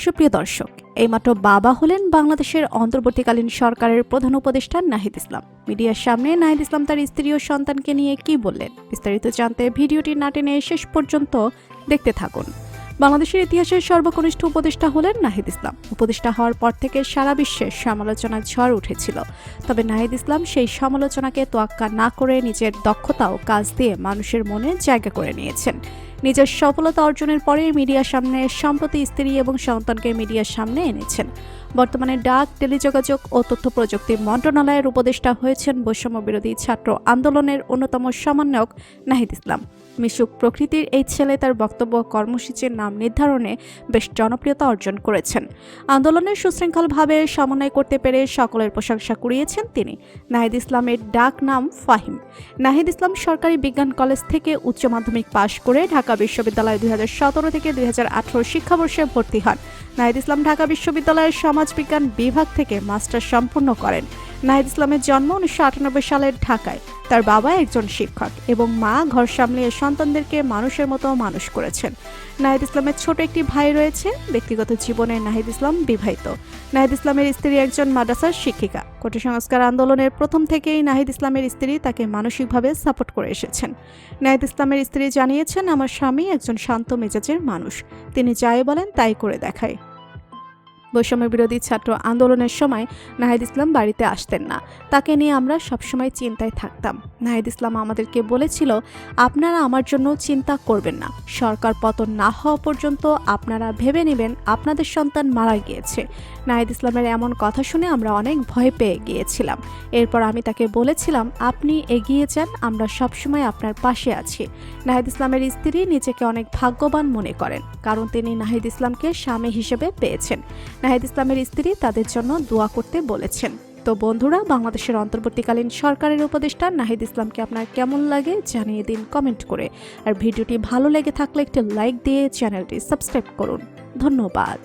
সুপ্রিয় দর্শক, এইমাত্র বাবা হলেন বাংলাদেশের অন্তর্বর্তীকালীন সরকারের প্রধান উপদেষ্টা নাহিদ ইসলাম। মিডিয়ার সামনে নাহিদ ইসলাম তার স্ত্রী ও সন্তানকে নিয়ে কি বললেন, বিস্তারিত জানতে ভিডিওটি না টেনে শেষ পর্যন্ত দেখতে থাকুন। বাংলাদেশের ইতিহাসের সর্বকনিষ্ঠ উপদেষ্টা হলেন নাহিদ ইসলাম। উপদেষ্টা হওয়ার পর থেকে সারা বিশ্বে সমালোচনার ঝড় উঠেছিল, তবে নাহিদ ইসলাম সেই সমালোচনাকে তোয়াক্কা না করে নিজের দক্ষতা ও কাজ দিয়ে মানুষের মনে জায়গা করে নিয়েছেন। নিজের সফলতা অর্জনের পরে মিডিয়ার সামনে সম্প্রতি স্ত্রী এবং সন্তানকে মিডিয়ার সামনে এনেছেন। বর্তমানে ডাক, টেলিযোগাযোগ ও তথ্য প্রযুক্তি মন্ত্রণালয়ের উপদেষ্টা হয়েছেন বৈষম্য বিরোধী ছাত্র আন্দোলনের অন্যতম সমন্বয়ক নাহিদ ইসলাম। মিশুক প্রকৃতির এই ছেলে তার বক্তব্য কর্মসূচির নাম নির্ধারণে বেশ জনপ্রিয়তা অর্জন করেছেন। আন্দোলনের সুশৃঙ্খলভাবে সমন্বয় করতে পেরে সকলের প্রশংসা কুড়িয়েছেন তিনি। নাহিদ ইসলামের ডাক নাম ফাহিম। নাহিদ ইসলাম সরকারি বিজ্ঞান কলেজ থেকে উচ্চ মাধ্যমিক পাশ করে ঢাকা বিশ্ববিদ্যালয়ে 2017 থেকে 2018 শিক্ষাবর্ষে ভর্তি হন। নাহিদ ইসলাম ঢাকা বিশ্ববিদ্যালয়ের সমাজবিজ্ঞান বিভাগ থেকে মাস্টার্স সম্পূর্ণ করেন। নাহিদ ইসলামের জন্ম 1998 সালের ঢাকায়। তার বাবা একজন শিক্ষক এবং মা ঘর সামলিয়ে সন্তানদেরকে মানুষের মতো মানুষ করেছেন। নাহিদ ইসলামের ছোট একটি ভাই রয়েছে। ব্যক্তিগত জীবনে নাহিদ ইসলাম বিবাহিত। নাহিদ ইসলামের স্ত্রী একজন মাদ্রাসার শিক্ষিকা। কোটা সংস্কার আন্দোলনের প্রথম থেকেই নাহিদ ইসলামের স্ত্রী তাকে মানসিকভাবে সাপোর্ট করে এসেছেন। নাহিদ ইসলামের স্ত্রী জানিয়েছেন, আমার স্বামী একজন শান্ত মেজাজের মানুষ, তিনি যাই বলেন তাই করে দেখায়। বৈষম্য বিরোধী ছাত্র আন্দোলনের সময় নাহিদ ইসলাম বাড়িতে আসতেন না। তাকে নিয়ে আমরা সবসময় চিন্তায় থাকতাম। নাহিদ ইসলাম আমাদেরকে বলেছিল, আপনারা আমার জন্য চিন্তা করবেন না, সরকার পতন না হওয়া পর্যন্ত আপনারা ভেবে নেবেন আপনাদের সন্তান মারা গিয়েছে। নাহিদ ইসলামের এমন কথা শুনে আমরা অনেক ভয় পেয়ে গিয়েছিলাম। এরপর আমি তাকে বলেছিলাম, আপনি এগিয়ে যান, আমরা সবসময় আপনার পাশে আছি। নাহিদ ইসলামের স্ত্রী নিজেকে অনেক ভাগ্যবান মনে করেন, কারণ তিনি নাহিদ ইসলামকে স্বামী হিসেবে পেয়েছেন। নাহিদ ইসলামের স্ত্রী তাদের জন্য দোয়া করতে বলেছেন। তো বন্ধুরা, বাংলাদেশের অন্তর্বর্তীকালীন সরকারের উপদেষ্টা নাহিদ ইসলামকে আপনার কেমন লাগে জানিয়ে দিন কমেন্ট করে। আর ভিডিওটি ভালো লেগে থাকলে একটি লাইক দিয়ে চ্যানেলটি সাবস্ক্রাইব করুন। ধন্যবাদ।